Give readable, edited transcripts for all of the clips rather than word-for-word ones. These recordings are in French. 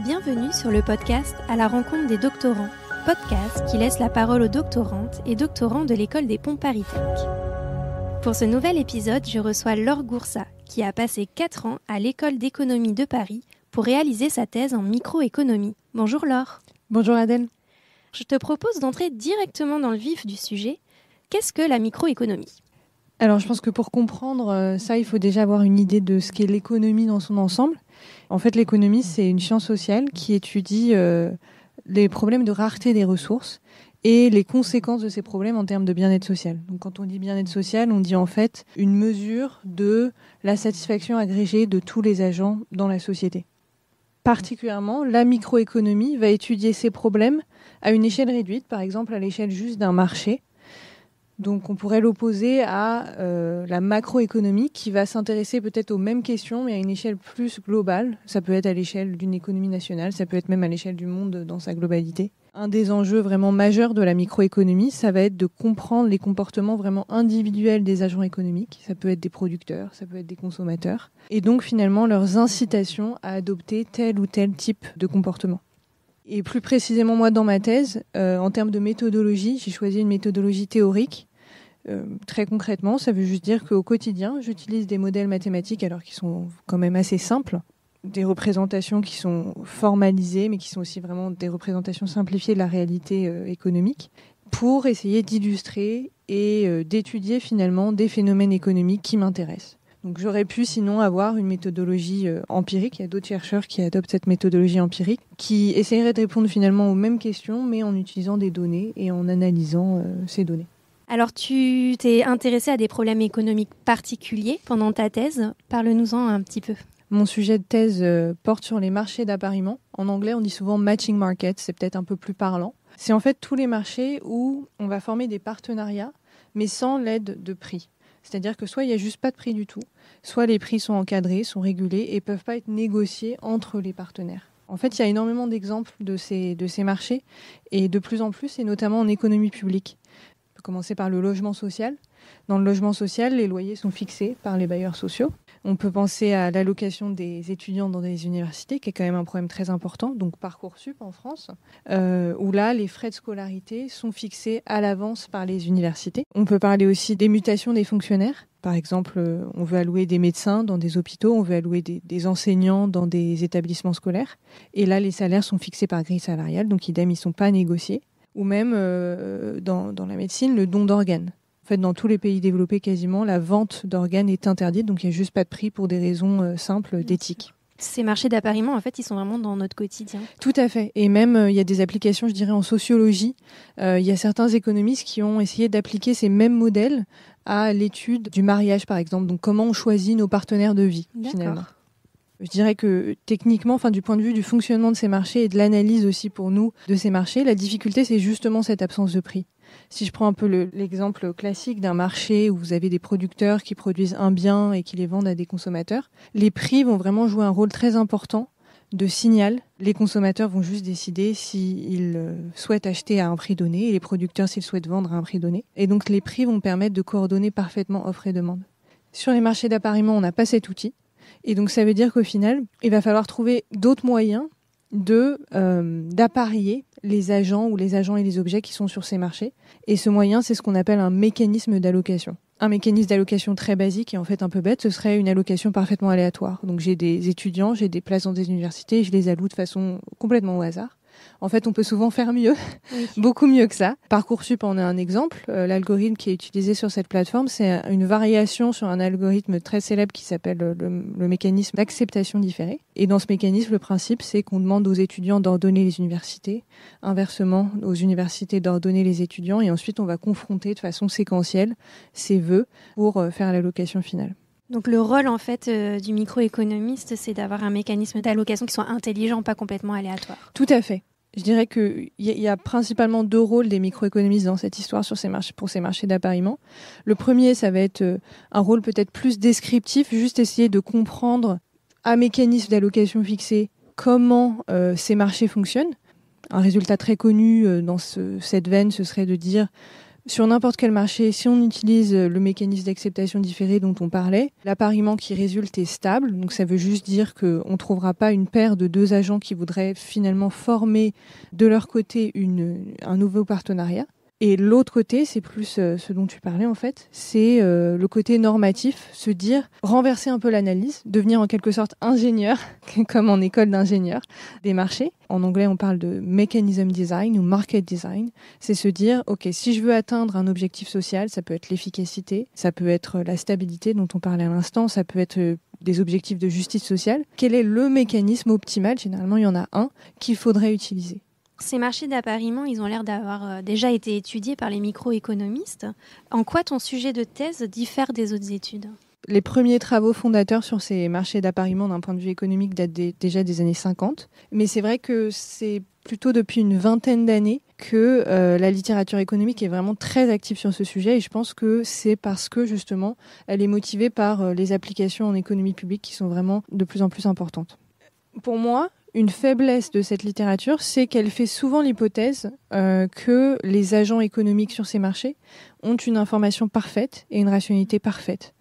Bienvenue sur le podcast À la rencontre des doctorants, podcast qui laisse la parole aux doctorantes et doctorants de l'école des Ponts ParisTech. Pour ce nouvel épisode, je reçois Laure Goursat, qui a passé 4 ans à l'école d'économie de Paris pour réaliser sa thèse en microéconomie. Bonjour Laure. Bonjour Adèle. Je te propose d'entrer directement dans le vif du sujet. Qu'est-ce que la microéconomie ? Alors je pense que pour comprendre ça, il faut déjà avoir une idée de ce qu'est l'économie dans son ensemble. En fait, l'économie, c'est une science sociale qui étudie les problèmes de rareté des ressources et les conséquences de ces problèmes en termes de bien-être social. Donc quand on dit bien-être social, on dit en fait une mesure de la satisfaction agrégée de tous les agents dans la société. Particulièrement, la microéconomie va étudier ces problèmes à une échelle réduite, par exemple à l'échelle juste d'un marché. Donc on pourrait l'opposer à la macroéconomie qui va s'intéresser peut-être aux mêmes questions mais à une échelle plus globale. Ça peut être à l'échelle d'une économie nationale, ça peut être même à l'échelle du monde dans sa globalité. Un des enjeux vraiment majeurs de la microéconomie, ça va être de comprendre les comportements vraiment individuels des agents économiques. Ça peut être des producteurs, ça peut être des consommateurs. Et donc finalement leurs incitations à adopter tel ou tel type de comportement. Et plus précisément moi dans ma thèse, en termes de méthodologie, j'ai choisi une méthodologie théorique. Très concrètement, ça veut juste dire qu'au quotidien, j'utilise des modèles mathématiques alors qu'ils sont quand même assez simples, des représentations qui sont formalisées mais qui sont aussi vraiment des représentations simplifiées de la réalité économique pour essayer d'illustrer et d'étudier finalement des phénomènes économiques qui m'intéressent. Donc j'aurais pu sinon avoir une méthodologie empirique. Il y a d'autres chercheurs qui adoptent cette méthodologie empirique qui essaierait de répondre finalement aux mêmes questions mais en utilisant des données et en analysant ces données. Alors, tu t'es intéressée à des problèmes économiques particuliers pendant ta thèse. Parle-nous-en un petit peu. Mon sujet de thèse porte sur les marchés d'appariement. En anglais, on dit souvent matching market, c'est peut-être un peu plus parlant. C'est en fait tous les marchés où on va former des partenariats, mais sans l'aide de prix. C'est-à-dire que soit il n'y a juste pas de prix du tout, soit les prix sont encadrés, sont régulés et ne peuvent pas être négociés entre les partenaires. En fait, il y a énormément d'exemples de ces marchés et de plus en plus, et notamment en économie publique. On peut commencer par le logement social. Dans le logement social, les loyers sont fixés par les bailleurs sociaux. On peut penser à l'allocation des étudiants dans des universités, qui est quand même un problème très important, donc Parcoursup en France, où là, les frais de scolarité sont fixés à l'avance par les universités. On peut parler aussi des mutations des fonctionnaires. Par exemple, on veut allouer des médecins dans des hôpitaux, on veut allouer des enseignants dans des établissements scolaires. Et là, les salaires sont fixés par grille salariale, donc idem, ils ne sont pas négociés. Ou même dans la médecine, le don d'organes. En fait, dans tous les pays développés, quasiment, la vente d'organes est interdite, donc il n'y a juste pas de prix pour des raisons simples d'éthique. Ces marchés d'appariement, en fait, ils sont vraiment dans notre quotidien. Tout à fait. Et même, il y a des applications, je dirais, en sociologie. Il y a certains économistes qui ont essayé d'appliquer ces mêmes modèles à l'étude du mariage, par exemple. Donc, comment on choisit nos partenaires de vie, finalement. Je dirais que techniquement, du point de vue du fonctionnement de ces marchés et de l'analyse aussi pour nous de ces marchés, la difficulté, c'est justement cette absence de prix. Si je prends un peu l'exemple classique d'un marché où vous avez des producteurs qui produisent un bien et qui les vendent à des consommateurs, les prix vont vraiment jouer un rôle très important de signal. Les consommateurs vont juste décider s'ils souhaitent acheter à un prix donné et les producteurs s'ils souhaitent vendre à un prix donné. Et donc les prix vont permettre de coordonner parfaitement offre et demande. Sur les marchés d'appariement, on n'a pas cet outil. Et donc ça veut dire qu'au final, il va falloir trouver d'autres moyens d'apparier les agents ou les agents et les objets qui sont sur ces marchés. Et ce moyen, c'est ce qu'on appelle un mécanisme d'allocation. Un mécanisme d'allocation très basique et en fait un peu bête, ce serait une allocation parfaitement aléatoire. Donc j'ai des étudiants, j'ai des places dans des universités et je les alloue de façon complètement au hasard. En fait, on peut souvent faire mieux, beaucoup mieux que ça. Parcoursup en est un exemple. L'algorithme qui est utilisé sur cette plateforme, c'est une variation sur un algorithme très célèbre qui s'appelle le mécanisme d'acceptation différée. Et dans ce mécanisme, le principe, c'est qu'on demande aux étudiants d'ordonner les universités, inversement aux universités d'ordonner les étudiants, et ensuite on va confronter de façon séquentielle ces vœux pour faire l'allocation finale. Donc le rôle en fait du microéconomiste, c'est d'avoir un mécanisme d'allocation qui soit intelligent, pas complètement aléatoire. Tout à fait. Je dirais qu'il y a principalement 2 rôles des microéconomistes dans cette histoire pour ces marchés d'appariement. Le premier, ça va être un rôle peut-être plus descriptif, juste essayer de comprendre un mécanisme d'allocation fixé, comment ces marchés fonctionnent. Un résultat très connu dans cette veine, ce serait de dire Sur n'importe quel marché, si on utilise le mécanisme d'acceptation différée dont on parlait, l'appariement qui résulte est stable. Donc ça veut juste dire qu'on ne trouvera pas une paire de deux agents qui voudraient finalement former de leur côté un nouveau partenariat. Et l'autre côté, c'est plus ce dont tu parlais en fait, c'est le côté normatif, se dire, renverser un peu l'analyse, devenir en quelque sorte ingénieur, comme en école d'ingénieur des marchés. En anglais, on parle de mechanism design ou market design. C'est se dire, ok, si je veux atteindre un objectif social, ça peut être l'efficacité, ça peut être la stabilité dont on parlait à l'instant, ça peut être des objectifs de justice sociale. Quel est le mécanisme optimal ? Généralement, il y en a un qu'il faudrait utiliser. Ces marchés d'appariement, ils ont l'air d'avoir déjà été étudiés par les microéconomistes. En quoi ton sujet de thèse diffère des autres études ? Les premiers travaux fondateurs sur ces marchés d'appariement d'un point de vue économique datent déjà des années 50. Mais c'est vrai que c'est plutôt depuis une vingtaine d'années que la littérature économique est vraiment très active sur ce sujet. Et je pense que c'est parce que, justement, elle est motivée par les applications en économie publique qui sont vraiment de plus en plus importantes. Pour moi, une faiblesse de cette littérature, c'est qu'elle fait souvent l'hypothèse que les agents économiques sur ces marchés ont une information parfaite et une rationalité parfaite.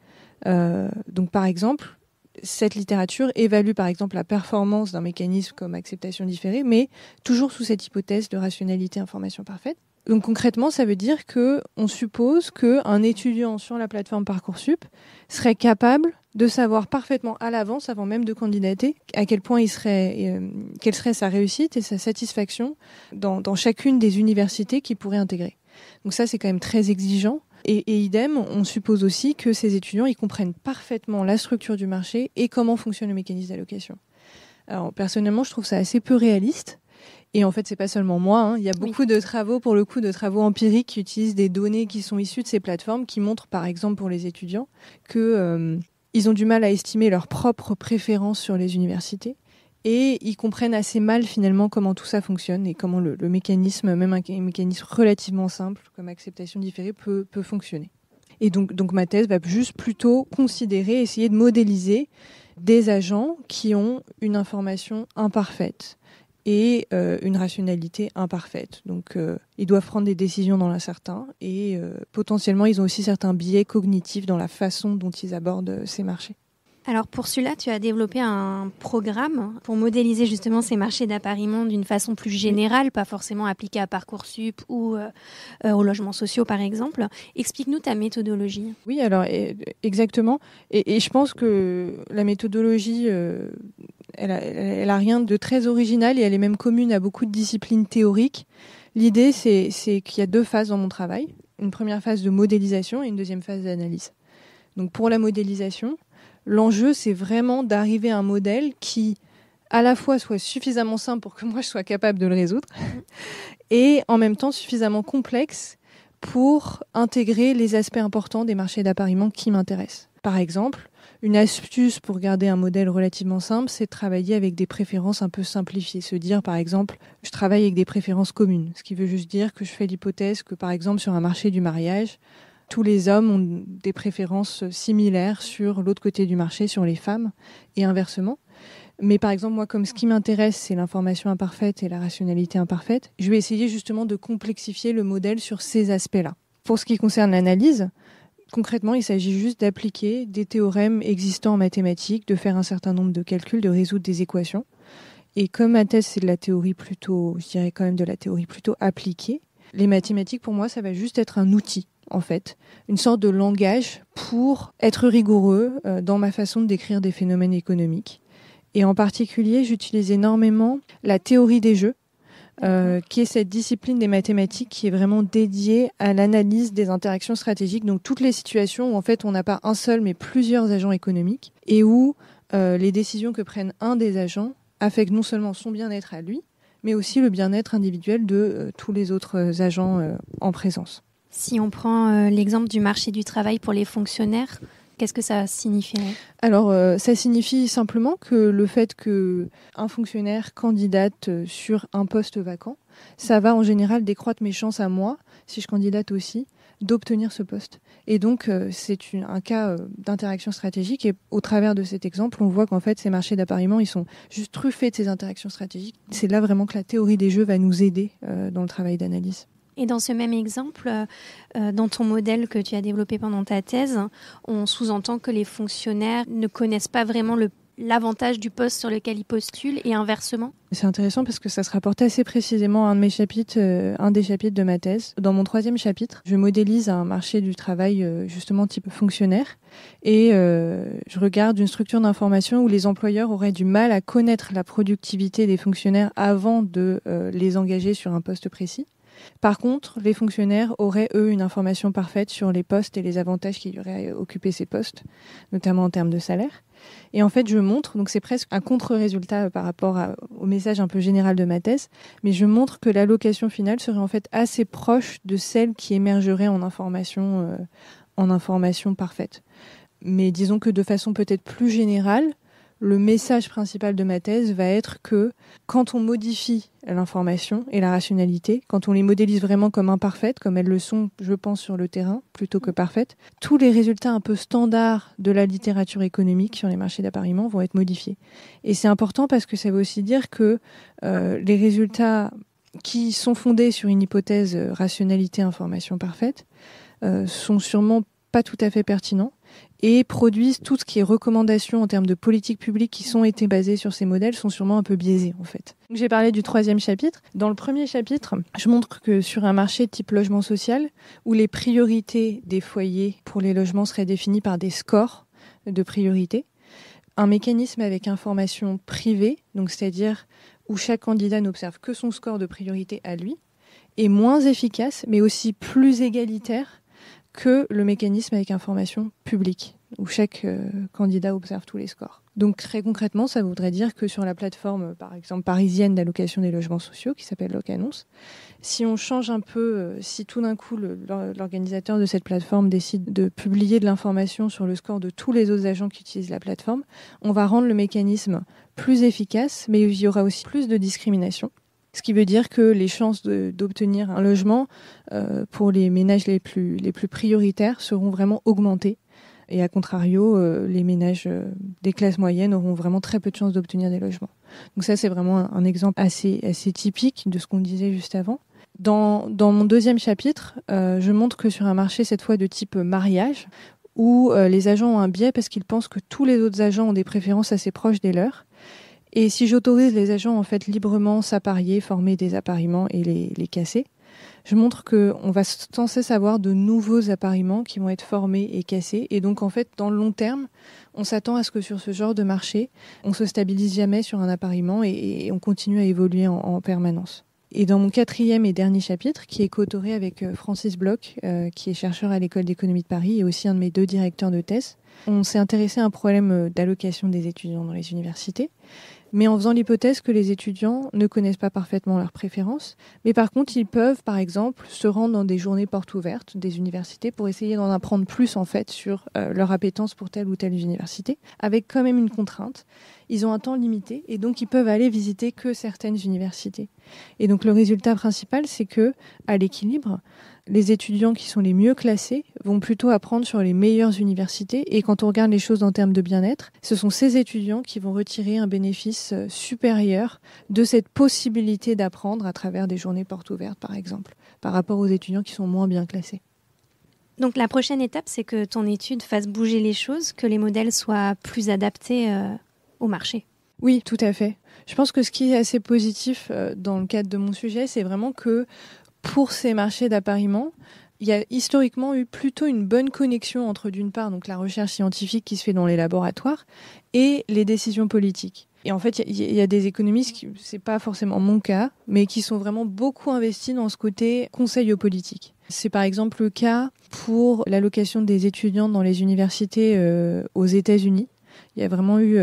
Donc, par exemple, cette littérature évalue, par exemple, la performance d'un mécanisme comme acceptation différée, mais toujours sous cette hypothèse de rationalité information parfaite. Donc, concrètement, ça veut dire qu'on suppose qu'un étudiant sur la plateforme Parcoursup serait capable de savoir parfaitement à l'avance, avant même de candidater, à quel point quelle serait sa réussite et sa satisfaction dans chacune des universités qu'il pourrait intégrer. Donc ça, c'est quand même très exigeant. Et idem, on suppose aussi que ces étudiants ils comprennent parfaitement la structure du marché et comment fonctionne le mécanisme d'allocation. Alors, personnellement, je trouve ça assez peu réaliste. Et en fait, c'est pas seulement moi. Hein. Il y a beaucoup de travaux, pour le coup, de travaux empiriques qui utilisent des données qui sont issues de ces plateformes, qui montrent, par exemple, pour les étudiants, que ils ont du mal à estimer leurs propres préférences sur les universités. Et ils comprennent assez mal, finalement, comment tout ça fonctionne et comment le mécanisme, même un mécanisme relativement simple, comme acceptation différée, peut fonctionner. Et donc, ma thèse va juste plutôt considérer, essayer de modéliser des agents qui ont une information imparfaite et une rationalité imparfaite. Donc, ils doivent prendre des décisions dans l'incertain et potentiellement, ils ont aussi certains biais cognitifs dans la façon dont ils abordent ces marchés. Alors pour celui-là, tu as développé un programme pour modéliser justement ces marchés d'appariement d'une façon plus générale, pas forcément appliquée à Parcoursup ou aux logements sociaux par exemple. Explique-nous ta méthodologie. Oui, alors exactement. Et je pense que la méthodologie, elle a rien de très original et elle est même commune à beaucoup de disciplines théoriques. L'idée, c'est qu'il y a deux phases dans mon travail. Une première phase de modélisation et une deuxième phase d'analyse. Donc pour la modélisation, l'enjeu, c'est vraiment d'arriver à un modèle qui, à la fois, soit suffisamment simple pour que moi, je sois capable de le résoudre, et en même temps suffisamment complexe pour intégrer les aspects importants des marchés d'appariement qui m'intéressent. Par exemple, une astuce pour garder un modèle relativement simple, c'est de travailler avec des préférences un peu simplifiées. Se dire, par exemple, je travaille avec des préférences communes, ce qui veut juste dire que je fais l'hypothèse que, par exemple, sur un marché du mariage, tous les hommes ont des préférences similaires sur l'autre côté du marché, sur les femmes, et inversement. Mais par exemple, moi, comme ce qui m'intéresse, c'est l'information imparfaite et la rationalité imparfaite, je vais essayer justement de complexifier le modèle sur ces aspects-là. Pour ce qui concerne l'analyse, concrètement, il s'agit juste d'appliquer des théorèmes existants en mathématiques, de faire un certain nombre de calculs, de résoudre des équations. Et comme ma thèse, c'est de la théorie plutôt, je dirais quand même de la théorie plutôt appliquée, les mathématiques, pour moi, ça va juste être un outil, en fait, une sorte de langage pour être rigoureux dans ma façon de décrire des phénomènes économiques. Et en particulier, j'utilise énormément la théorie des jeux, qui est cette discipline des mathématiques qui est vraiment dédiée à l'analyse des interactions stratégiques, donc toutes les situations où en fait on n'a pas un seul mais plusieurs agents économiques et où les décisions que prennent un des agents affectent non seulement son bien-être à lui, mais aussi le bien-être individuel de tous les autres agents en présence. Si on prend l'exemple du marché du travail pour les fonctionnaires, qu'est-ce que ça signifierait ? Alors, ça signifie simplement que le fait qu'un fonctionnaire candidate sur un poste vacant, ça va en général décroître mes chances à moi, si je candidate aussi, d'obtenir ce poste. Et donc, c'est un cas d'interaction stratégique. Et au travers de cet exemple, on voit qu'en fait, ces marchés d'appariement, ils sont juste truffés de ces interactions stratégiques. C'est là vraiment que la théorie des jeux va nous aider dans le travail d'analyse. Et dans ce même exemple, dans ton modèle que tu as développé pendant ta thèse, on sous-entend que les fonctionnaires ne connaissent pas vraiment l'avantage du poste sur lequel ils postulent et inversement. C'est intéressant parce que ça se rapporte assez précisément à un des chapitres de ma thèse. Dans mon 3e chapitre, je modélise un marché du travail justement type fonctionnaire et je regarde une structure d'information où les employeurs auraient du mal à connaître la productivité des fonctionnaires avant de les engager sur un poste précis. Par contre, les fonctionnaires auraient, eux, une information parfaite sur les postes et les avantages qu'il y aurait à occuper ces postes, notamment en termes de salaire. Et en fait, je montre, donc c'est presque un contre-résultat par rapport au message un peu général de ma thèse, mais je montre que l'allocation finale serait en fait assez proche de celle qui émergerait en information parfaite. Mais disons que de façon peut-être plus générale, le message principal de ma thèse va être que quand on modifie l'information et la rationalité, quand on les modélise vraiment comme imparfaites, comme elles le sont, je pense, sur le terrain, plutôt que parfaites, tous les résultats un peu standards de la littérature économique sur les marchés d'appariement vont être modifiés. Et c'est important parce que ça veut aussi dire que les résultats qui sont fondés sur une hypothèse rationalité-information parfaite sont sûrement pas tout à fait pertinents et produisent tout ce qui est recommandations en termes de politique publique qui sont été basées sur ces modèles sont sûrement un peu biaisées en fait. J'ai parlé du 3e chapitre. Dans le 1er chapitre, je montre que sur un marché type logement social, où les priorités des foyers pour les logements seraient définies par des scores de priorité, un mécanisme avec information privée, donc c'est-à-dire où chaque candidat n'observe que son score de priorité à lui, est moins efficace mais aussi plus égalitaire que le mécanisme avec information publique, où chaque candidat observe tous les scores. Donc très concrètement, ça voudrait dire que sur la plateforme, par exemple, parisienne d'allocation des logements sociaux, qui s'appelle Locannonce, si on change un peu, si tout d'un coup l'organisateur de cette plateforme décide de publier de l'information sur le score de tous les autres agents qui utilisent la plateforme, on va rendre le mécanisme plus efficace, mais il y aura aussi plus de discrimination. Ce qui veut dire que les chances d'obtenir un logement pour les ménages les plus prioritaires seront vraiment augmentées. Et à contrario, les ménages des classes moyennes auront vraiment très peu de chances d'obtenir des logements. Donc ça, c'est vraiment un exemple assez typique de ce qu'on disait juste avant. Dans mon 2e chapitre, je montre que sur un marché, cette fois de type mariage, où les agents ont un biais parce qu'ils pensent que tous les autres agents ont des préférences assez proches des leurs. Et si j'autorise les agents en fait librement s'apparier, former des appariements et les casser, je montre qu'on va sans cesse avoir de nouveaux appariements qui vont être formés et cassés. Et donc en fait, dans le long terme, on s'attend à ce que sur ce genre de marché, on se stabilise jamais sur un appariement et on continue à évoluer en permanence. Et dans mon 4e et dernier chapitre, qui est co-autoré avec Francis Bloch, qui est chercheur à l'École d'économie de Paris et aussi un de mes 2 directeurs de thèse, on s'est intéressé à un problème d'allocation des étudiants dans les universités, mais en faisant l'hypothèse que les étudiants ne connaissent pas parfaitement leurs préférences, mais par contre, ils peuvent, par exemple, se rendre dans des journées portes ouvertes des universités pour essayer d'en apprendre plus, en fait, sur leur appétence pour telle ou telle université, avec quand même une contrainte. Ils ont un temps limité et donc ils peuvent aller visiter que certaines universités. Et donc le résultat principal, c'est que, à l'équilibre, les étudiants qui sont les mieux classés vont plutôt apprendre sur les meilleures universités. Et quand on regarde les choses en termes de bien-être, ce sont ces étudiants qui vont retirer un bénéfice supérieur de cette possibilité d'apprendre à travers des journées portes ouvertes, par exemple, par rapport aux étudiants qui sont moins bien classés. Donc la prochaine étape, c'est que ton étude fasse bouger les choses, que les modèles soient plus adaptés au marché. Oui, tout à fait. Je pense que ce qui est assez positif dans le cadre de mon sujet, c'est vraiment que pour ces marchés d'appariement, il y a historiquement eu plutôt une bonne connexion entre, d'une part, donc la recherche scientifique qui se fait dans les laboratoires et les décisions politiques. Et en fait, il y a des économistes, c'est pas forcément mon cas, mais qui sont vraiment beaucoup investis dans ce côté conseil aux politiques. C'est par exemple le cas pour l'allocation des étudiants dans les universités aux États-Unis. Il y a vraiment eu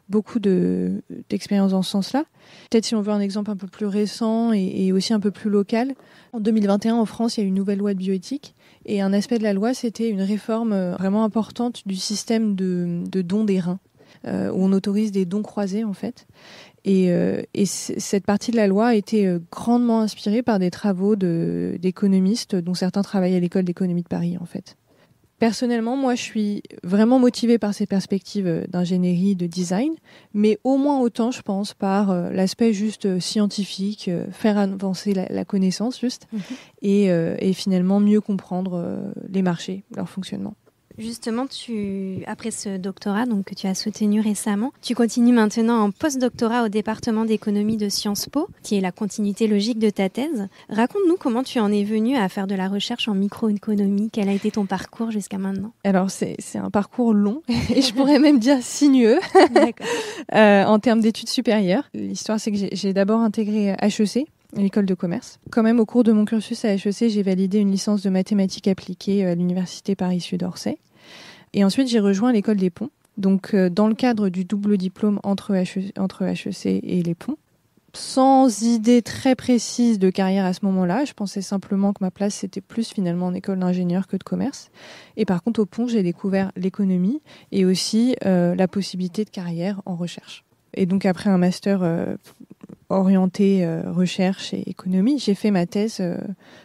beaucoup d'expériences dans ce sens-là. Peut-être si on veut un exemple un peu plus récent et aussi un peu plus local. En 2021, en France, il y a eu une nouvelle loi de bioéthique. Et un aspect de la loi, c'était une réforme vraiment importante du système de dons des reins, où on autorise des dons croisés, en fait. Et cette partie de la loi a été grandement inspirée par des travaux d'économistes, dont certains travaillent à l'École d'économie de Paris, en fait. Personnellement, moi, je suis vraiment motivée par ces perspectives d'ingénierie, de design, mais au moins autant, je pense, par l'aspect juste scientifique, faire avancer la connaissance juste, et finalement mieux comprendre les marchés, leur fonctionnement. Justement, après ce doctorat donc, que tu as soutenu récemment, tu continues maintenant en post-doctorat au département d'économie de Sciences Po, qui est la continuité logique de ta thèse. Raconte-nous comment tu en es venu à faire de la recherche en microéconomie. Quel a été ton parcours jusqu'à maintenant ? Alors, c'est un parcours long, et je pourrais même dire sinueux, en termes d'études supérieures. L'histoire, c'est que j'ai d'abord intégré HEC, l'école de commerce. Quand même, au cours de mon cursus à HEC, j'ai validé une licence de mathématiques appliquées à l'université Paris-Sud-Orsay. Et ensuite, j'ai rejoint l'école des Ponts. Donc, dans le cadre du double diplôme entre HEC et les Ponts. Sans idée très précise de carrière à ce moment-là, je pensais simplement que ma place, c'était plus finalement en école d'ingénieur que de commerce. Et par contre, au Pont, j'ai découvert l'économie et aussi la possibilité de carrière en recherche. Et donc, après un master orienté recherche et économie, j'ai fait ma thèse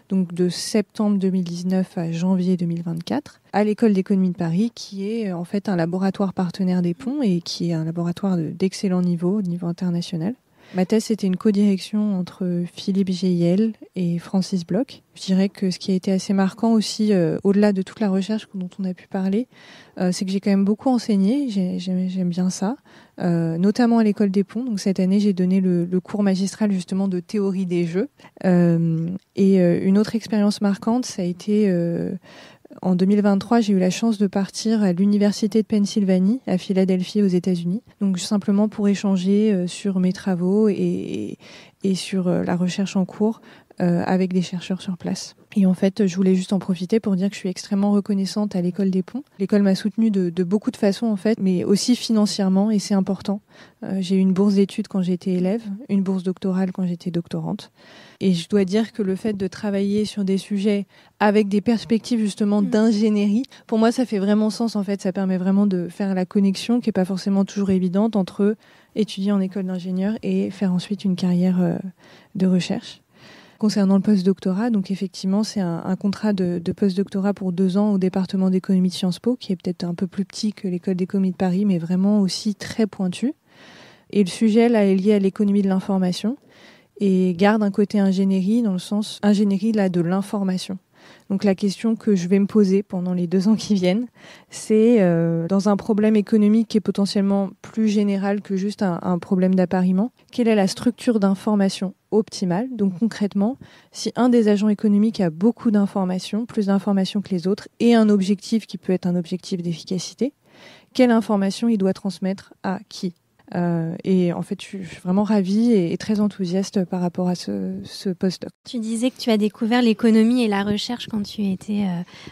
donc de septembre 2019 à janvier 2024 à l'école d'économie de Paris, qui est en fait un laboratoire partenaire des Ponts et qui est un laboratoire d'excellent niveau, au niveau international. Ma thèse, c'était une codirection entre Philippe Géiel et Francis Bloch. Je dirais que ce qui a été assez marquant aussi, au-delà de toute la recherche dont on a pu parler, c'est que j'ai quand même beaucoup enseigné, j'aime bien ça, notamment à l'école des Ponts. Donc cette année, j'ai donné le cours magistral justement de théorie des jeux. Et une autre expérience marquante, ça a été... En 2023, j'ai eu la chance de partir à l'université de Pennsylvanie, à Philadelphie, aux États-Unis. Donc simplement pour échanger sur mes travaux et sur la recherche en cours avec des chercheurs sur place. Et en fait, je voulais juste en profiter pour dire que je suis extrêmement reconnaissante à l'école des Ponts. L'école m'a soutenue de beaucoup de façons en fait, mais aussi financièrement, et c'est important. J'ai eu une bourse d'études quand j'étais élève, une bourse doctorale quand j'étais doctorante. Et je dois dire que le fait de travailler sur des sujets avec des perspectives justement d'ingénierie, pour moi ça fait vraiment sens en fait, ça permet vraiment de faire la connexion qui n'est pas forcément toujours évidente entre étudier en école d'ingénieur et faire ensuite une carrière de recherche. Concernant le post-doctorat, donc effectivement c'est un contrat de post-doctorat pour 2 ans au département d'économie de Sciences Po, qui est peut-être un peu plus petit que l'école d'économie de Paris, mais vraiment aussi très pointu. Et le sujet là est lié à l'économie de l'information et garde un côté ingénierie dans le sens ingénierie là de l'information. Donc la question que je vais me poser pendant les 2 ans qui viennent, c'est dans un problème économique qui est potentiellement plus général que juste un problème d'appariement, quelle est la structure d'information optimale ? Donc concrètement, si un des agents économiques a beaucoup d'informations, plus d'informations que les autres, et un objectif qui peut être un objectif d'efficacité, quelle information il doit transmettre à qui ? Et en fait, je suis vraiment ravie et très enthousiaste par rapport à ce postdoc. Tu disais que tu as découvert l'économie et la recherche quand tu étais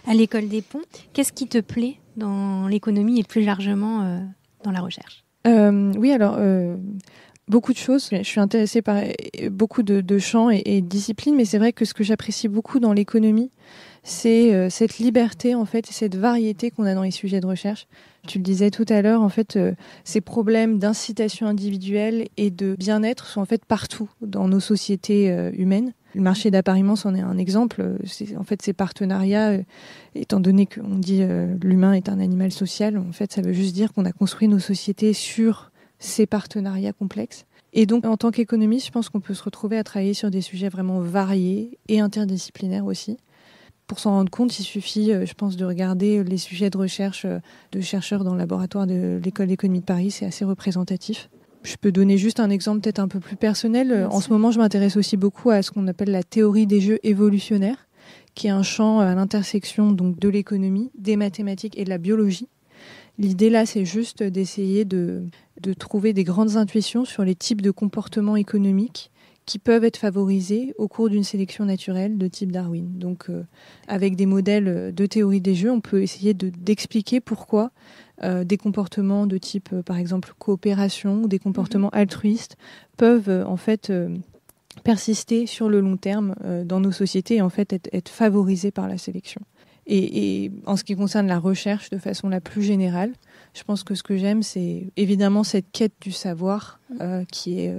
à l'école des Ponts. Qu'est-ce qui te plaît dans l'économie et plus largement dans la recherche ? Oui, alors... beaucoup de choses. Je suis intéressée par beaucoup de champs et disciplines, mais c'est vrai que ce que j'apprécie beaucoup dans l'économie, c'est cette liberté en fait, et cette variété qu'on a dans les sujets de recherche. Tu le disais tout à l'heure, en fait, ces problèmes d'incitation individuelle et de bien-être sont en fait partout dans nos sociétés humaines. Le marché d'appariement, c'en est un exemple. En fait, ces partenariats, étant donné qu'on dit l'humain est un animal social, en fait, ça veut juste dire qu'on a construit nos sociétés sur ces partenariats complexes. Et donc, en tant qu'économiste, je pense qu'on peut se retrouver à travailler sur des sujets vraiment variés et interdisciplinaires aussi. Pour s'en rendre compte, il suffit, je pense, de regarder les sujets de recherche de chercheurs dans le laboratoire de l'école d'économie de Paris. C'est assez représentatif. Je peux donner juste un exemple peut-être un peu plus personnel. En ce moment, je m'intéresse aussi beaucoup à ce qu'on appelle la théorie des jeux évolutionnaires, qui est un champ à l'intersection donc de l'économie, des mathématiques et de la biologie. L'idée là, c'est juste d'essayer de trouver des grandes intuitions sur les types de comportements économiques qui peuvent être favorisés au cours d'une sélection naturelle de type Darwin. Donc, avec des modèles de théorie des jeux, on peut essayer d'expliquer pourquoi des comportements de type, par exemple, coopération ou des comportements altruistes peuvent en fait persister sur le long terme dans nos sociétés et en fait être favorisés par la sélection. Et en ce qui concerne la recherche de façon la plus générale, je pense que ce que j'aime, c'est évidemment cette quête du savoir qui est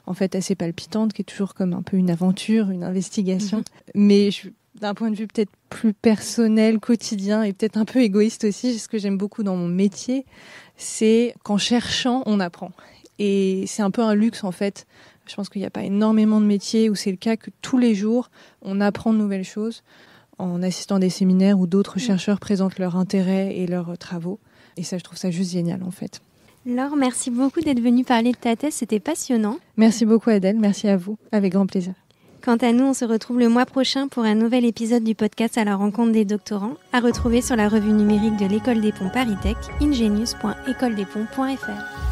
en fait assez palpitante, qui est toujours comme un peu une aventure, une investigation. Mais d'un point de vue peut-être plus personnel, quotidien et peut-être un peu égoïste aussi, ce que j'aime beaucoup dans mon métier, c'est qu'en cherchant, on apprend. Et c'est un peu un luxe en fait. Je pense qu'il n'y a pas énormément de métiers où c'est le cas que tous les jours, on apprend de nouvelles choses en assistant à des séminaires où d'autres chercheurs présentent leurs intérêts et leurs travaux. Et ça, je trouve ça juste génial en fait. Laure, merci beaucoup d'être venue parler de ta thèse, c'était passionnant. Merci beaucoup Adèle, merci à vous, avec grand plaisir. Quant à nous, on se retrouve le mois prochain pour un nouvel épisode du podcast à la rencontre des doctorants, à retrouver sur la revue numérique de l'École des Ponts ParisTech, ingenius.écoledesponts.fr.